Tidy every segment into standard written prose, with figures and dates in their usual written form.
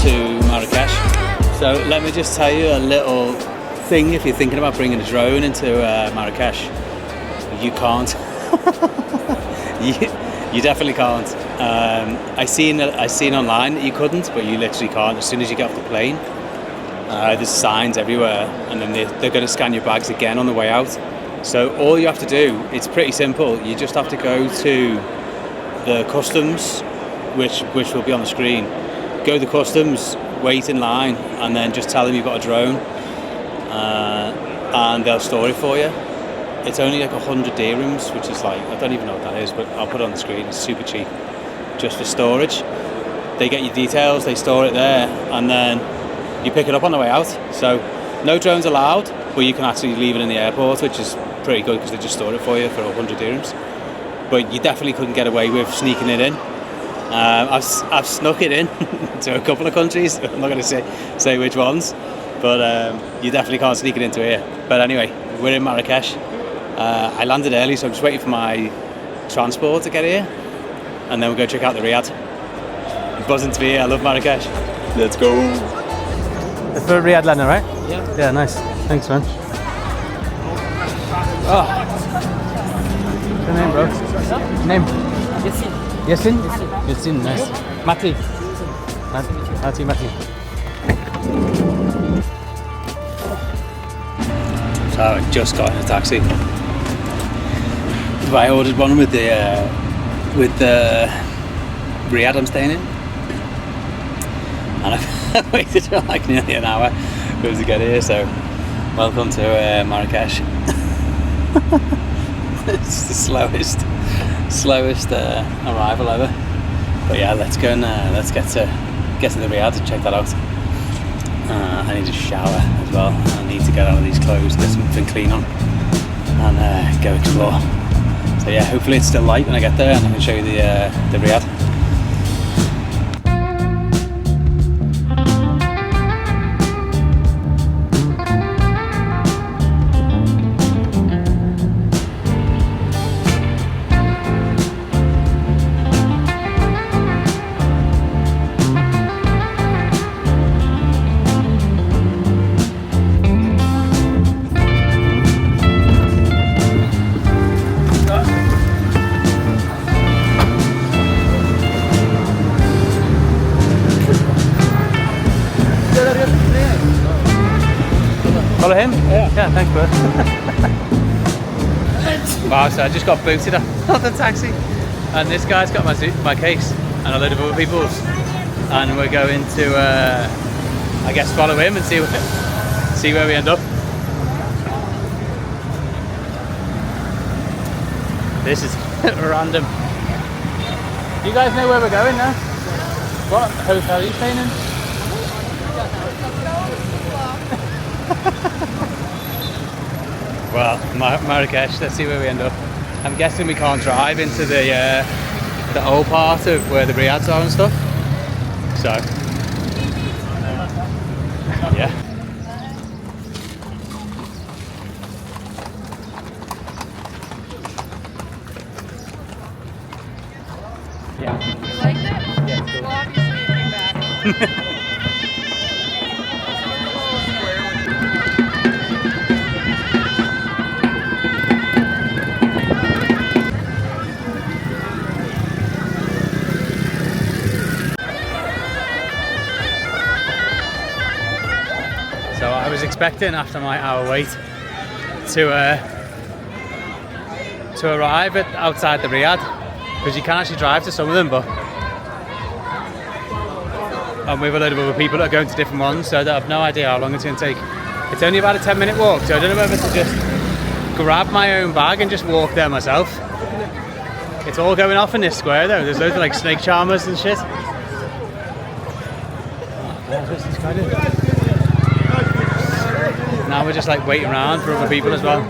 to Marrakech. So let me just tell you a little thing. If you're thinking about bringing a drone into Marrakech, you can't. you definitely can't. I seen online that you couldn't, but you literally can't. As soon as you get off the plane, there's signs everywhere, and then they're going to scan your bags again on the way out. So all you have to do, it's pretty simple. You just have to go to the customs, which will be on the screen. Go to the customs, wait in line, and then just tell them you've got a drone, and they'll store it for you. It's only like 100 dirhams, which is like, I don't even know what that is, but I'll put it on the screen. It's super cheap, just for storage. They get your details, they store it there, and then you pick it up on the way out. So no drones allowed, but you can actually leave it in the airport, which is pretty good because they just store it for you for 100 dirhams. But you definitely couldn't get away with sneaking it in. I've snuck it in to a couple of countries. I'm not going to say which ones, but you definitely can't sneak it into here. But anyway, we're in Marrakech. I landed early, so I'm just waiting for my transport to get here, and then we'll go check out the riad. I'm buzzing to be here. I love Marrakech. Let's go. It's for Riyadh Lana, right? Yeah. Yeah, nice. Thanks, man. Oh. What's your name, bro? Name? Yasin? Yasin, nice. Mati. Mati. So I just got in a taxi. I ordered one with the riad I'm staying in, and I've waited for like nearly an hour for to get here. So welcome to Marrakech. It's the slowest arrival ever. But yeah, let's go and let's get to the riad and check that out. I need a shower as well. I need to get out of these clothes, get something clean on, and go explore. So yeah, hopefully it's still light when I get there, and I can show you the riad. Follow him? Yeah, thanks, bro. Wow, so I just got booted off the taxi, and this guy's got my case and a load of other people's, and we're going to I guess follow him and see where we end up. This is random. You guys know where we're going now? What hotel are you staying in? Well, Marrakech, let's see where we end up. I'm guessing we can't drive into the old part of where the riads are and stuff. So, yeah. Yeah. You liked it? Yeah. Well, obviously you came back. So I was expecting after my hour wait to arrive outside the riad, because you can actually drive to some of them, but I'm with a load of other people that are going to different ones, so I have no idea how long it's going to take. It's only about a 10-minute walk, so I don't know whether to just grab my own bag and just walk there myself. It's all going off in this square though. There's loads of like snake charmers and shit. What's this guy doing? Now we're just like waiting around for other people as well.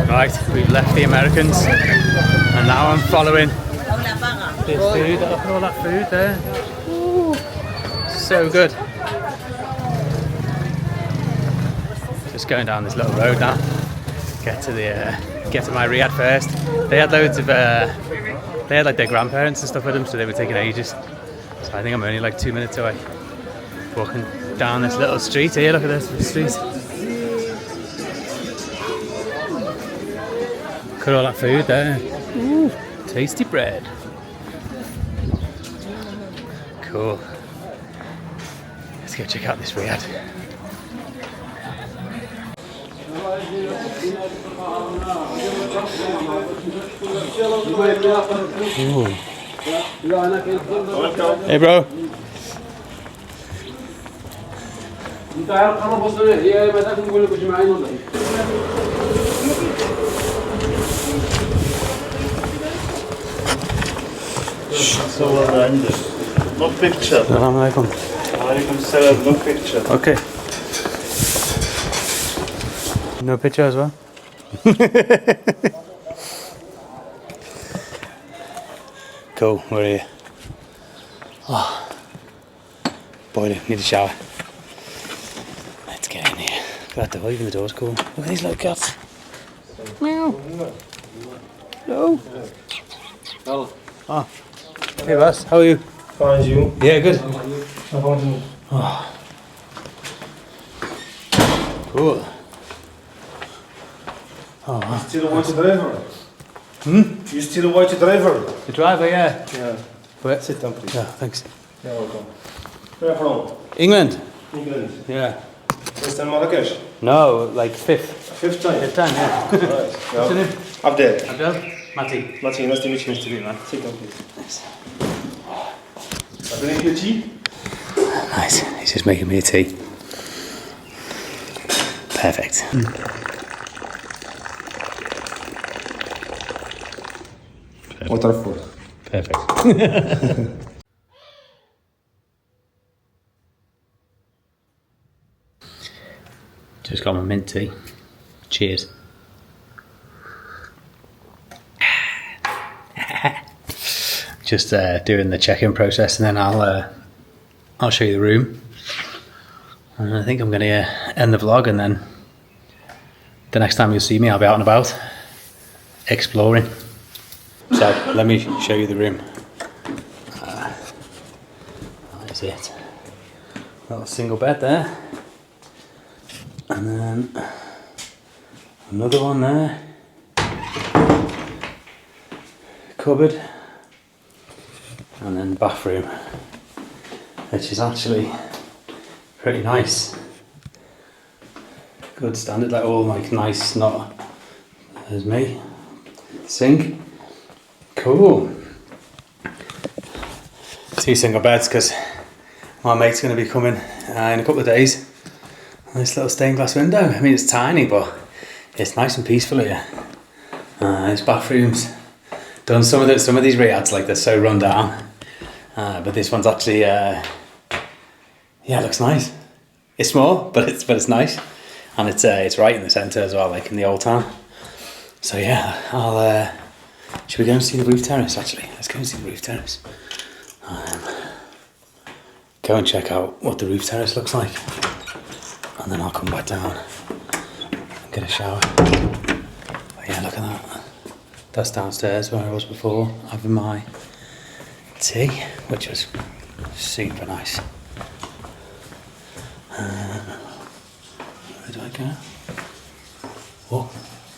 Right, we've left the Americans, and now I'm following this dude. Look at all that food there. Ooh, so good. Just going down this little road now. Get to my riad first. They had loads of They had like their grandparents and stuff with them, so they were taking ages. So I think I'm only like 2 minutes away. Walking down this little street here. Look at this street. Look at all that food there. Ooh, tasty bread. Cool. Let's go check out this riad. Ooh. Hey bro. So no picture. Assalamu alaikum. Alaikum salam, no picture. Okay. No picture as well? Cool, where are you? Oh, boiling, need a shower. Let's get in here. Look at that door, even the door's cool. Look at these little cats. Meow. Hello. Hello. Oh. Hey Russ, how are you? Fine, you? Yeah, good. Oh. Cool. Oh, wow. You still a white driver? Hmm? You still a white driver? The driver, yeah. Yeah. Where? Sit down, please. Yeah, thanks. You're welcome. Where are you from? England? England. Yeah. First time Marrakech? No, like fifth. Fifth time? Fifth time, yeah. Right. What's your name? Abdel. Abdel? Mati. Martin, nice to meet you. Nice to meet you, man. Sit down, please. Thanks. Have you any tea? Nice. He's just making me a tea. Perfect. Waterford. Perfect. Just got my mint tea. Cheers. Just doing the check-in process, and then I'll show you the room. And I think I'm going to end the vlog, and then the next time you'll see me, I'll be out and about exploring. So let me show you the room. That is it. Little single bed there, and then another one there. Cupboard, and then bathroom, which is actually pretty nice. Good standard, like all like nice, not as me. Sink. Cool. 2 single beds because my mate's going to be coming in a couple of days. Nice little stained glass window. I mean, it's tiny, but it's nice and peaceful here. There's bathrooms. Done some of these riads, like they're so run down, but this one's actually yeah, it looks nice. It's small, but it's nice, and it's right in the centre as well, like in the old town. So yeah, should we go and see the roof terrace? Actually, let's go and see the roof terrace. Go and check out what the roof terrace looks like, and then I'll come back down and get a shower. But yeah, look at that. That's downstairs where I was before, having my tea, which was super nice. Where do I go? Oh,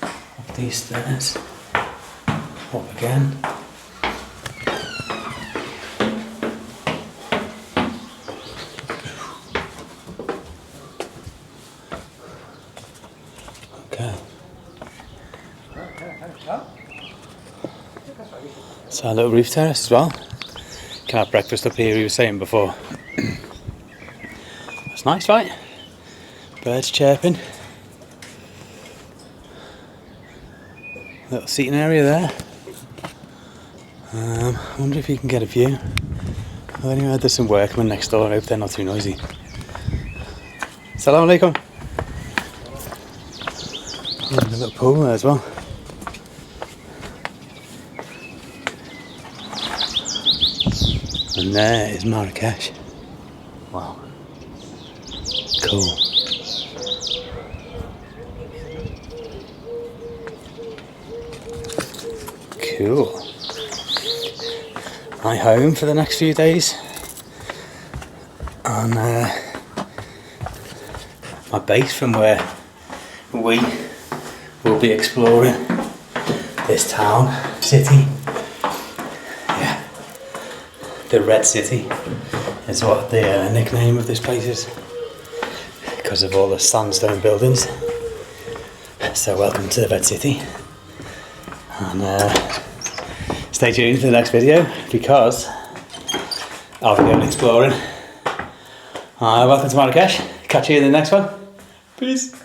up these stairs. Up again. Okay. So a little roof terrace as well. Can have breakfast up here, you were saying before. It's nice, right? Birds chirping. Little seating area there. I wonder if you can get a view. Well, anyway, there's some workmen next door. I hope they're not too noisy. Assalamu alaikum. There's a little pool there as well. And there is Marrakech. Wow. Cool. Cool. my home for the next few days, and my base from where we will be exploring this town, city. Yeah, the Red City is what the nickname of this place is, because of all the sandstone buildings. So welcome to the Red City, and stay tuned for the next video because I'll be going exploring. Welcome to Marrakech. Catch you in the next one. Peace.